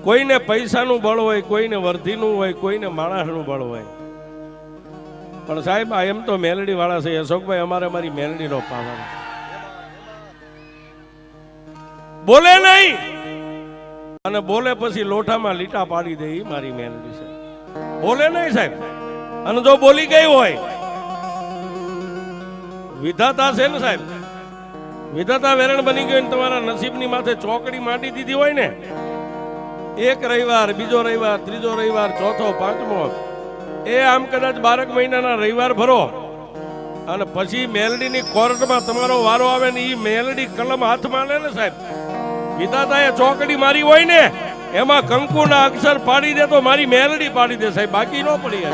કોઈને પૈસાનું બળ હોય, કોઈને વર્ધીનું હોય, કોઈને માણસનું બળ હોય, પણ સાહેબ આ એમ તો મેલડી વાળા છે અશોકભાઈ, અમારે મારી મેલડીનો પાવર બોલે નહીં અને બોલે પછી લોઠામાં લીટા પાડી દે, એ મારી મેલડી છે. બોલે નહીં સાહેબ, અને જો બોલી ગઈ હોય, વિધાતા છે ને સાહેબ, વિધાતા વેરણ બની ગયો, તમારા નસીબની માથે ચોકડી માંડી દીધી હોય ને, એક રવિવાર, બીજો રવિવાર, ત્રીજો રવિવાર, ચોથો, પાંચમો, એ આમ કદાચ 12 મહિનાના રવિવાર ભરો અને પછી મેલડીની કોર્ટમાં તમારો વારો આવે ને, એ મેલડી કલમ હાથમાં લે ને સાહેબ, વિધાતાએ ચોકડી મારી હોય ને, એમાં કંકુના અક્ષર પાડી દે તો મારી મેલડી પાડી દે સાહેબ, બાકી ન પડી.